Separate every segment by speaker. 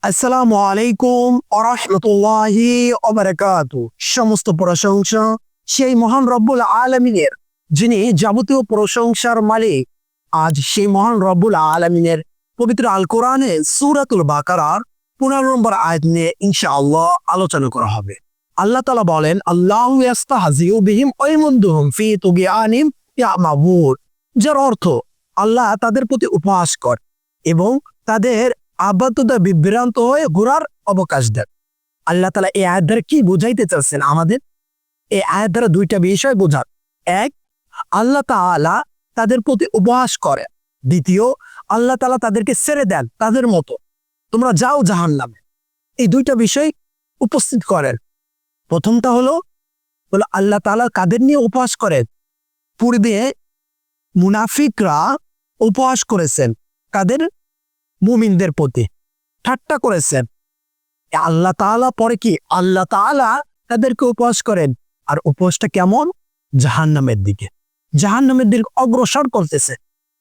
Speaker 1: আসসালামু আলাইকুম ওয়া রাহমাতুল্লাহি ওয়া বারাকাতুহু। সমস্ত প্রশংসা সেই মহান রব্বুল আলামিনের, যিনি যাবতীয় প্রশংসার মালিক। আজ সেই মহান রব্বুল আলামিনের পবিত্র আল কোরআনে সূরাতুল বাকারার 15 নম্বর আয়াত নিয়ে ইনশাআল্লাহ আলোচনা করা হবে। আল্লাহ তাআলা বলেন, আল্লাহু ইস্তাহজিউ বিহিম ওয়া ইয়ামুদ্দুহুম ফি তুগয়ানিম ইয়ামাবুন। যার অর্থ, আল্লাহ তাদের প্রতি উপহাস করে এবং তাদের আবাদতে বিভ্রান্ত হয়ে ঘোরার অবকাশ দেন। আল্লাহ তাআলা এই আয়াত দ্বারা কি বুঝাইতে চাচ্ছেন আমাদের? এই আয়াত দ্বারা দুইটা বিষয় বোঝান। এক, আল্লাহ তাআলা তাদের প্রতি উপহাস করে। দ্বিতীয়, আল্লাহ তাআলা তাদেরকে ছেড়ে দেন তাদের মতো, তোমরা যাও জাহান্নামে। এই দুইটা বিষয় উপস্থিত করেন। প্রথমটা হলো আল্লাহ তাআলা কাদের নিয়ে উপহাস করেন? পূর্বে মুনাফিকরা উপহাস করেছেন কাদের? মুমিনদের প্রতি ঠাট্টা করেছেন। আল্লাহ তাআলা পরে কি? আল্লাহ তাআলা তাদেরকে উপহাস করেন। আর উপহাসটা কেমন? জাহান্নামের দিকে অগ্রসর করতেছে।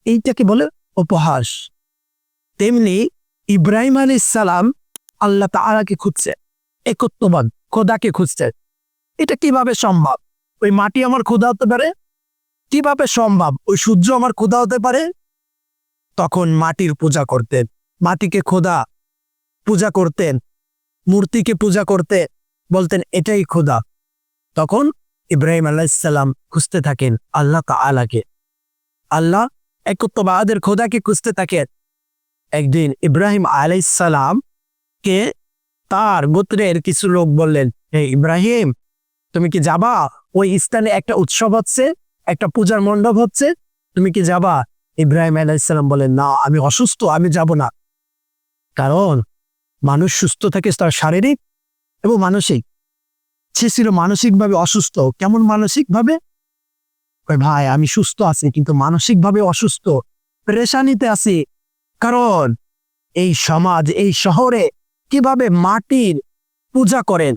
Speaker 1: এইটাকে বলে উপহাস। তেমনি ইব্রাহিম আলাইহিস সালাম আল্লাহ তাআলাকে খুঁজছে, একত্ববাদ খোদাকে খুঁজছে। এটা কিভাবে সম্ভব? ওই মাটি আমার খোদা হতে পারে? কিভাবে সম্ভব ওই সূর্য আমার খোদা হতে পারে? তখন মাটির পূজা করতেন, মাটিকে খোদা পূজা করতেন, মূর্তিকে পূজা করতে বলতেন এটাই খোদা। তখন ইব্রাহিম আলাইহিস সালাম খুঁজতে থাকেন আল্লাহ তাআলাকে, আল্লাহ একত্ববাদের খোদাকে খুঁজতে থাকেন। একদিন ইব্রাহিম আলাইহিস সালাম কে তার গোত্রের কিছু লোক বললেন, হে ইব্রাহিম, তুমি কি যাবা? ওই স্থানে একটা উৎসব হচ্ছে, একটা পূজার মণ্ডপ হচ্ছে, তুমি কি যাবা? ইব্রাহিম আলাইহিস সালাম বলেন, না, আমি অসুস্থ, আমি যাব না। কারণ মানুষ সুস্থ থাকে তার শারীরিক এবং মানসিক। সে ছিল মানসিকভাবে অসুস্থ। কেমন মানসিকভাবে? ভাই, আমি সুস্থ আছি কিন্তু মানসিকভাবে অসুস্থ, পেরেশানিতে আছি। কারণ এই সমাজ, এই শহরে কিভাবে মাটির পূজা করেন,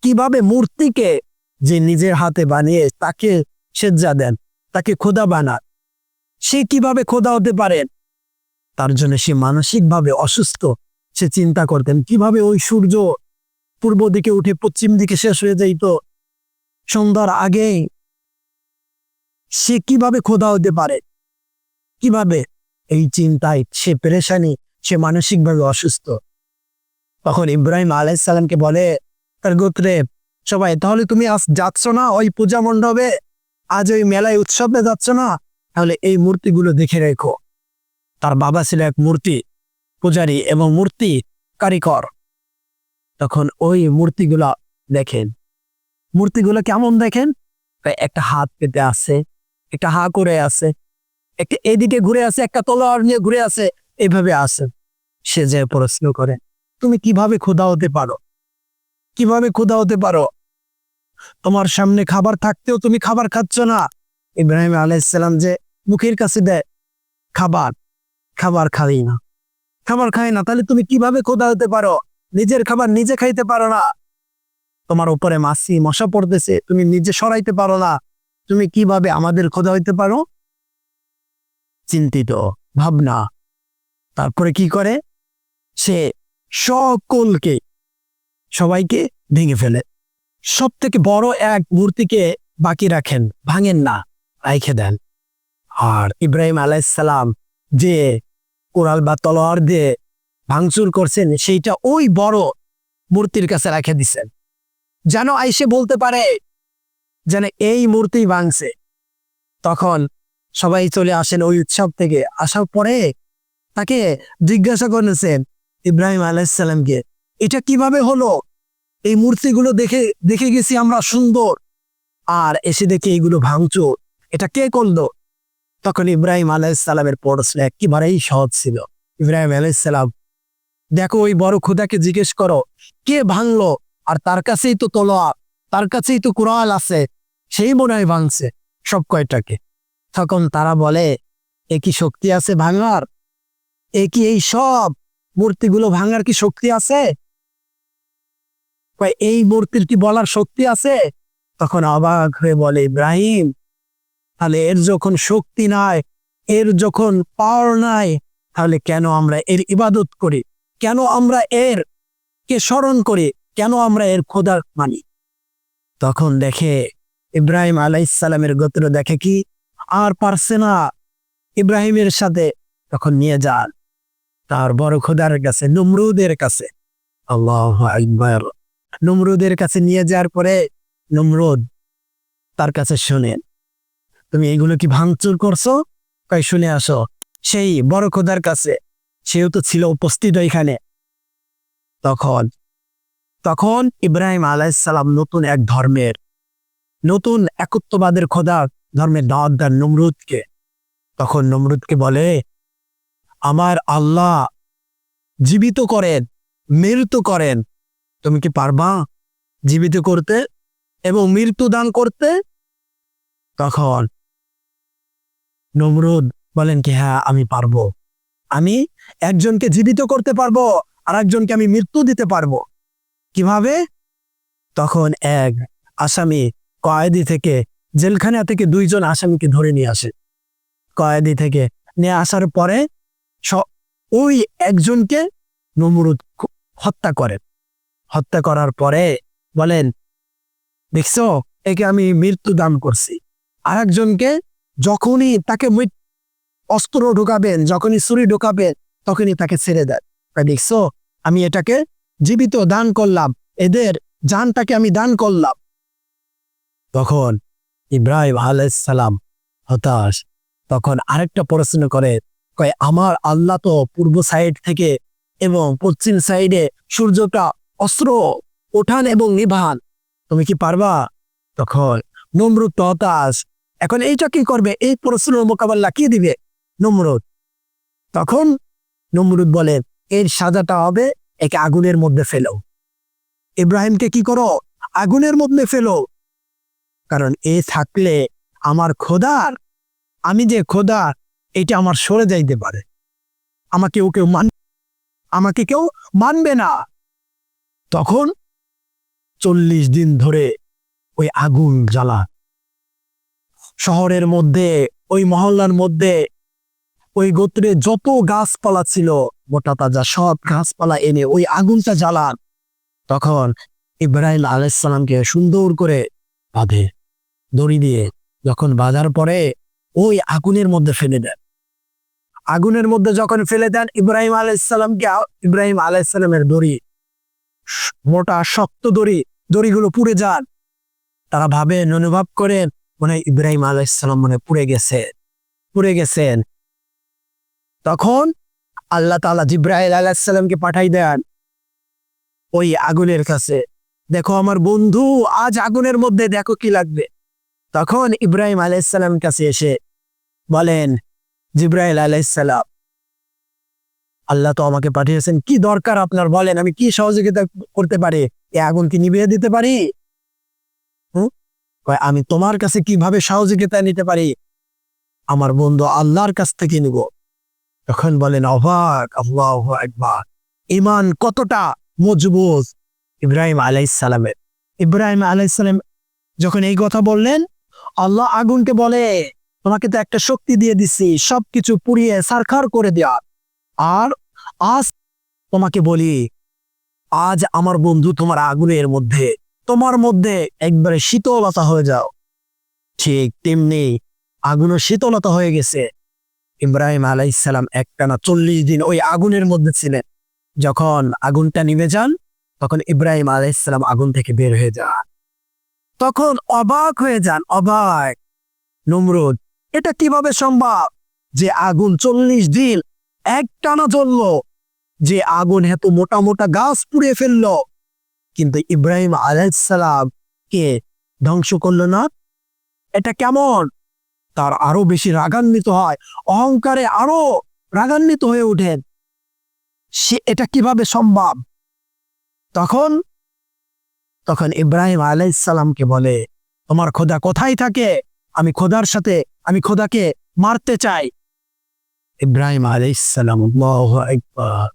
Speaker 1: কিভাবে মূর্তিকে যে নিজের হাতে বানিয়ে তাকে সেজদা দেন, তাকে খোদা বানান, সে কিভাবে খোদা হতে পারেন? তার জন্য সে মানসিকভাবে অসুস্থ। সে চিন্তা করতেন কিভাবে ওই সূর্য পূর্ব দিকে উঠে পশ্চিম দিকে শেষ হয়ে যাইত সন্ধ্যার আগেই, সে কিভাবে খোদা হতে পারে? কিভাবে? এই চিন্তায় সে পেরেশানি, সে মানসিকভাবে অসুস্থ। তখন ইব্রাহিম আলাইহিস সালামকে বলে তার গোত্রে সবাই, তাহলে তুমি আজ যাচ্ছ না ওই পূজা মণ্ডপে, আজ ওই মেলায় উৎসবে যাচ্ছ না, তাহলে এই মূর্তিগুলো দেখে রেখো। তার বাবা ছিল এক মূর্তি পূজারী এবং মূর্তি কারিগর। তখন ওই মূর্তিগুলা দেখেন। মূর্তিগুলো কেমন দেখেন? একটা হাত পেতে আছে, একটা হা করে আছে, একটা এদিকে ঘুরে আছে, একটা তলোয়ার নিয়ে ঘুরে আছে, এইভাবে আছে। সে যে প্রশ্ন করে, তুমি কিভাবে খোদা হতে পারো? কিভাবে খোদা হতে পারো? তোমার সামনে খাবার থাকতেও তুমি খাবার খাচ্ছ না। ইব্রাহিম আলাইহিস সালাম যে মুখের কাছে দেয় খাবার, খাবার খাই না, খাবার খাই না, তাহলে তুমি কিভাবে খোদা হতে পারো? নিজের খাবার নিজে খাইতে পারো না, তোমার উপরে মাছি মশা পড়তেছে, তুমি নিজে সরাইতে পারো না, তুমি কিভাবে আমাদের খোদা হইতে পারো? চিন্তিত ভাবনা। তারপরে কি করে? সে সকলকে, সবাইকে ভেঙে ফেলে। সব থেকে বড় এক মূর্তিকে বাকি রাখেন, ভাঙেন না, রাইখে দেন। আর ইব্রাহিম আলাইহিস সালাম যে কোরাল বা তলোয়ার দিয়ে ভাঙচুর করছেন, সেইটা ওই বড় মূর্তির কাছে রেখে দিছেন, যেন আইসে বলতে পারে যেন এই মূর্তি ভাঙছে। তখন সবাই চলে আসেন ওই উৎসব থেকে। আসার পরে তাকে জিজ্ঞাসা করেছেন ইব্রাহিম আলাইহিস সালামকে, এটা কিভাবে হলো? এই মূর্তিগুলো দেখে গেছি আমরা সুন্দর, আর এসে দেখে এইগুলো ভাঙচুর, এটা কে করলো? তখন ইব্রাহিম আলাইহিস সালামের প্রশ্ন একেবারেই সহজ ছিল। ইব্রাহিম আলাইহিস সালাম, দেখো ওই বড় খোদাকে জিজ্ঞেস করো কে ভাঙলো, আর তার কাছেই তো তলোয়ার, তার কাছেই তো কুরআন আছে, সেই মনে হয় ভাঙছে সব কয়টাকে। তখন তারা বলে, এ কি শক্তি আছে ভাঙার? এই সব মূর্তিগুলো ভাঙার কি শক্তি আছে? এই মূর্তির কি বলার শক্তি আছে? তখন অবাক হয়ে বলে ইব্রাহিম, তাহলে এর যখন শক্তি নাই, এর যখন পাওয়ার নাই, তাহলে কেন আমরা এর ইবাদত করি? কেন আমরা এর কে স্মরণ করি, কেন আমরা এর খোদা মানি? তখন দেখে ইব্রাহিম আলাইহিসসালামের গোত্র দেখে কি আর পারছে না ইব্রাহিমের সাথে, তখন নিয়ে যান তার বড় খোদার কাছে, নমরুদের কাছে। আল্লাহু আকবার। নমরুদের কাছে নিয়ে যাওয়ার পরে নমরুদ তার কাছে শোনেন, তুমি এগুলো কি ভাঙচুর করছো? কই শুনে আসো। সেই বড় খোদার কাছে, সেও তো ছিল উপস্থিত ওইখানে। তখন তখন ইব্রাহিম আলাইহিসসালাম নতুন এক ধর্মের, নতুন একত্ববাদের খোদা ধর্মের দাওয়াত দেন নমরুদকে। তখন নমরুদকে বলে, আমার আল্লাহ জীবিত করেন, মৃত্যু করেন, তুমি কি পারবা জীবিত করতে এবং মৃত্যু দান করতে? তখন নমরুদ বলেন কি, হ্যাঁ আমি পারবো, আমি একজনকে জীবিত করতে পারবো আর একজনকে আমি মৃত্যু দিতে পারবো। কিভাবে? তখন এক আসামি কয়েদি থেকে, জেলখানা থেকে 2 জন আসামিকে ধরে নিয়ে আসে। কয়েদি থেকে নিয়ে আসার পরে ওই একজনকে নমরুদ হত্যা করেন। হত্যা করার পরে বলেন, দেখছো একে আমি মৃত্যু দান করছি। আর একজনকে যখনই তাকে অস্ত্র ঢোকাবেন, যখনই ছুরি ঢোকাবেন, তখনই তাকে ছেড়ে দেন। দেখছো আমি এটাকে জীবিত দান করলাম, এদের জানটাকে আমি দান করলাম। তখন ইব্রাহিম আলাইহিসসালাম হতাশ। তখন আরেকটা প্রশ্ন করে, কয় আমার আল্লাহ তো পূর্ব সাইড থেকে এবং পশ্চিম সাইডে সূর্যটা অস্ত্র ওঠান এবং নিভান, তুমি কি পারবা? তখন নমরুদ তো হতাশ, এখন এইটা কি করবে? এই প্রশ্নের মোকাবেলা কি দিবে নমরুদ? তখন নমরুদ বলে, এর সাজাটা হবে একে আগুনের মধ্যে ফেলো। ইব্রাহিমকে কি করো? আগুনের মধ্যে ফেলো। কারণ এ থাকলে আমার খোদার, আমি যে খোদা এটা আমার সরে যাইতে পারে, আমাকে কেউ মানবে না। তখন 40 দিন ধরে ওই আগুন জ্বালা, শহরের মধ্যে, ওই মহল্লার মধ্যে, ওই গোত্রে যত গাছপালা ছিল মোটা তাজা সব গাছপালা এনে ওই আগুনটা জ্বালান। তখন ইব্রাহিম আলাইহিসসালামকে সুন্দর করে বাঁধে দড়ি দিয়ে। যখন বাঁধার পরে ওই আগুনের মধ্যে ফেলে দেন। আগুনের মধ্যে যখন ফেলে দেন ইব্রাহিম আলাইহিসসালামকে, ইব্রাহিম আলাইহিসসালামের দড়ি, মোটা শক্ত দড়ি, দড়িগুলো পুড়ে যান। তারা ভাবেন, অনুভব করেন মনে ইব্রাহিম আলাইহিসসালাম মনে পুড়ে গেছেন। তখন আল্লাহ তাআলা জিবরাইল আলাইহিসসালামকে পাঠাই দেন ওই আগুনের কাছে, দেখো আমার বন্ধু আজ আগুনের মধ্যে, দেখো কি লাগবে। তখন ইব্রাহিম আলাইহিসসালামের কাছে এসে বলেন, জিবরাইল আলাইহিসসালাম, আল্লাহ তো আমাকে পাঠিয়েছেন, কি দরকার আপনার বলেন, আমি কি সহযোগিতা করতে পারি? এই আগুন কি নিভিয়ে দিতে পারি? আমি তোমার কাছে কিভাবে সহযোগিতা নিতে পারি? আমার বন্ধু আল্লাহর কাছ থেকে নিব। তখন বলেন, অবাক, আল্লাহু আকবার, ঈমান কতটা মজবুত ইব্রাহিম আলাইহিসসালামের। ইব্রাহিম আলাইহিসসালাম যখন এই কথা বললেন, আল্লাহ আগুনকে বলে, তোমাকে তো একটা শক্তি দিয়ে দিছি সবকিছু পুড়িয়ে ছারখার করে দেওয়া, আর আজ তোমাকে বলি, আজ আমার বন্ধু তোমার আগুনের মধ্যে, তোমার মধ্যে একবারে শীতলতা হয়ে যাও। ঠিক তেমনি আগুনের শীতলতা হয়ে গেছে। ইব্রাহিম আলাইহিসসালাম একটানা 40 দিন ওই আগুনের মধ্যে ছিলেন। যখন আগুনটা নিভে যান, তখন ইব্রাহিম আলাইহিসসালাম আগুন থেকে বের হয়ে যান। তখন অবাক হয়ে যান, অবাক নমরুদ, এটা কিভাবে সম্ভব যে আগুন 40 দিন একটানা জ্বলল, যে আগুন এত মোটা মোটা গাছ পুড়িয়ে ফেললো, কিন্তু ইব্রাহিম আলাইহিসসালাম কে ধ্বংস করলো না? এটা কেমন? তার আরো বেশি রাগান্বিত হয়, অহংকারে আরো রাগান্বিত হয়ে ওঠেন, সে এটা কিভাবে সম্ভব? তখন তখন ইব্রাহিম আলাইহিসসালামকে বলে, তোমার খোদা কোথায় থাকে? আমি খোদাকে মারতে চাই। ইব্রাহিম আলাইহিসসালাম, আল্লাহু আকবার,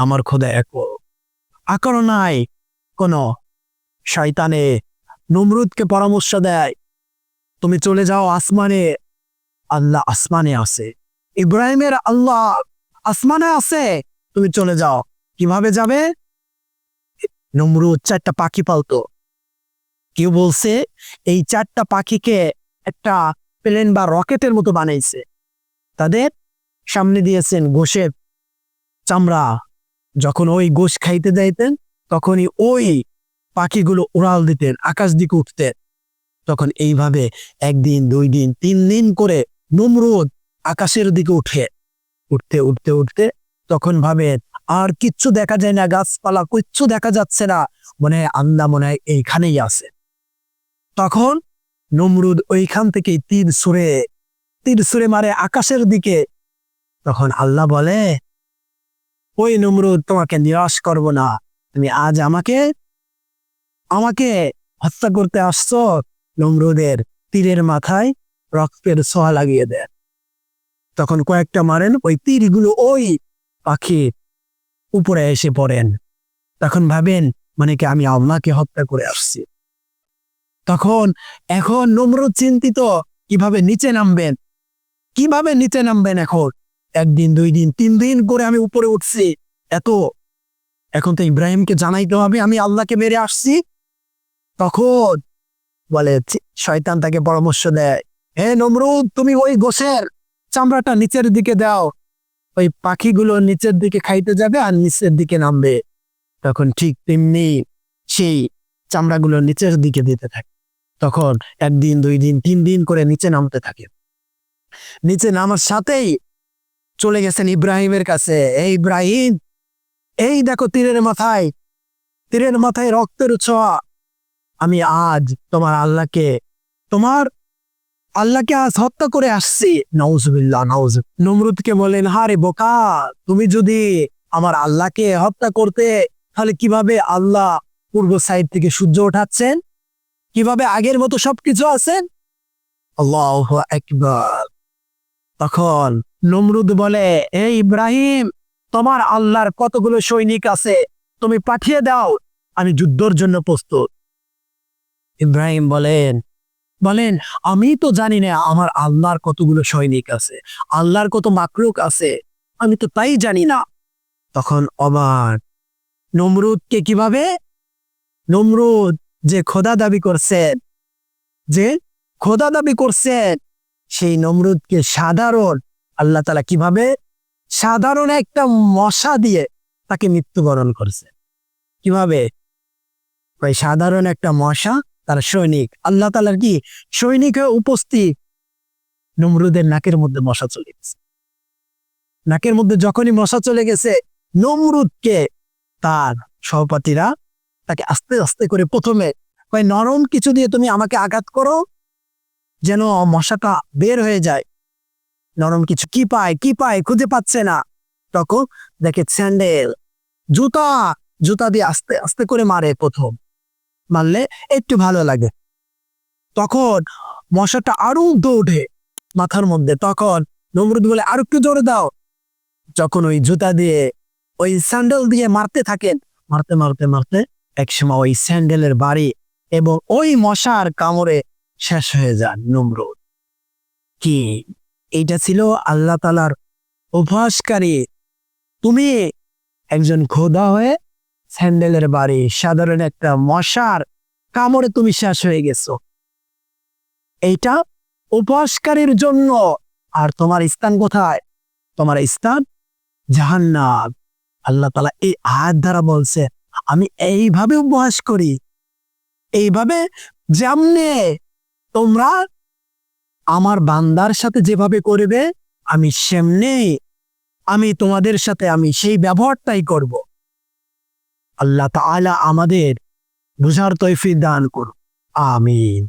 Speaker 1: আমার খোদা এক, আকার নাই কোন। শয়তানে নমরুদকে পরামর্শ দেয়, তুমি চলে যাও আসমানে, আল্লাহ আসমানে আছে। ইব্রাহিমের আল্লাহ আসমানে আছে, তুমি চলে যাও। কিভাবে যাবে? নমরুদ 4টা পাখি পালতো। কেউ বলছে এই 4টা পাখিকে একটা প্লেন বা রকেটের মতো বানাইছে। তাদের সামনে দিয়েছেন গোশের চামড়া। যখন ওই গোশ খাইতে যাইতেন তখনই ওই পাখিগুলো উড়াল দিতেন, আকাশ দিকে উঠতেন। তখন এইভাবে 1 দিন 2 দিন 3 দিন করে নমরুদ আকাশের দিকে উঠতে উঠতে উঠতে তখন ভাবে আর কিচ্ছু দেখা যায় না, গাছপালা কিচ্ছু দেখা যাচ্ছে না, মনে হয় আল্লাহ মনে হয় এইখানেই আছে। তখন নমরুদ ওইখান থেকে তীর ছুঁড়ে মারে আকাশের দিকে। তখন আল্লাহ বলে, ওই নমরুদ, তোমাকে নিরাশ করব না, তুমি আজ আমাকে হত্যা করতে আসছো। নমরুদের তীরের মাথায় রক্তের ছোঁয়া লাগিয়ে দেন। তখন কয়েকটা মারেন, ওই তীরগুলো ওই পাখির উপরে এসে পড়েন। তখন ভাবেন মানে কি আমি আল্লাহকে হত্যা করে আসছি। এখন নমরুদ চিন্তিত কিভাবে নিচে নামবেন। এখন 1 দিন 2 দিন 3 দিন করে আমি উপরে উঠছি, এখন তো ইব্রাহিমকে জানাইতে হবে আমি আল্লাহকে মেরে আসছি। তখন বলে, শয়তান তাকে পরামর্শ দেয়, হে নমরুদ, তুমি ওই গোশের চামড়াটা নিচের দিকে দাও, ওই পাখিগুলো নিচের দিকে খাইতে যাবে আর নিচের দিকে নামবে। তখন ঠিক তেমনি সেই চামড়াগুলো নিচের দিকে দিতে থাকে। তখন 1 দিন 2 দিন 3 দিন করে নিচে নামতে থাকে। নিচে নামার সাথেই চলে গেছেন ইব্রাহিমের কাছে। এই ইব্রাহিম, এই দেখো তীরের মাথায় রক্তের ছোঁয়া। আমি আজ তোমার আল্লাহকে আজ হত্যা করে আসছি। নাউজুবিল্লাহ, নমরুদকে বলেন, হারে বোকা, তুমি যদি আমার আল্লাহকে হত্যা করতে, তাহলে কিভাবে আল্লাহ পূর্ব সাইড থেকে সূর্য ওঠাচ্ছেন, কিভাবে আগের মতো সবকিছু আছেন? আল্লাহু আকবার। তখন নমরুদ বলে, এই ইব্রাহিম, তোমার আল্লাহর কতগুলো সৈনিক আছে, তুমি পাঠিয়ে দাও, আমি যুদ্ধের জন্য প্রস্তুত। ইব্রাহিম বলেন, আমি তো জানি না আমার আল্লাহর কতগুলো সৈনিক আছে, আল্লাহর কত মাকলুক আছে, আমি তো তাই জানি না। তখন অবাক নমরুদকে, কিভাবে? নমরুদ যে খোদা দাবি করছেন সেই নমরুদকে আল্লাহ তাআলা কিভাবে সাধারণ একটা মশা দিয়ে তাকে মৃত্যুবরণ করছে। কিভাবে? ওই সাধারণ একটা মশা, তার সৈনিক, আল্লাহ তাআলার কি সৈনিক হয়ে উপস্থিত, নমরুদের নাকের মধ্যে মশা চলে গেছে। নাকের মধ্যে যখনই মশা চলে গেছে, নমরুদকে তার সহপাঠীরা তাকে আস্তে আস্তে করে প্রথমে নরম কিছু দিয়ে তুমি আমাকে আঘাত করো যেন মশাটা বের হয়ে যায়। নরম কিছু কি পায় খুঁজে পাচ্ছে না। তখন দেখে স্যান্ডেল, জুতা দিয়ে আস্তে আস্তে করে মারে। প্রথম মারলে একটু ভালো লাগে, তখন মশাটা আরো দৌড়ে মাথার মধ্যে। তখন নমরুদ বলে, আর একটু জোরে দাও। যখন ওই জুতা দিয়ে ওই স্যান্ডেল দিয়ে মারতে থাকেন, মারতে একসময় ওই স্যান্ডেলের বাড়ি এবং ওই মশার কামড়ে শেষ হয়ে যান নমরুদ। কি এইটা ছিল আল্লাহ তাআলার উপহাসকারী। তুমি একজন খোদা হয়ে স্যান্ডেলের বাড়ি, সাধারণ একটা মশার কামড়ে তুমি শেষ হয়ে গেছো। এইটা উপহাসকারীর জন্য। আর তোমার স্থান কোথায়? তোমার স্থান জাহান্নাম। আল্লাহ তাআলা এই আয়াত দ্বারা বলছে, আমি এইভাবে উপহাস করি, এইভাবে যেমনে তোমরা আমার বান্দার সাথে যেভাবে করবে, আমি তোমাদের সাথে আমি সেই ব্যবহারটাই করব। আল্লাহ তাআলা আমাদের বুঝার তৌফিক দান করুন। আমিন।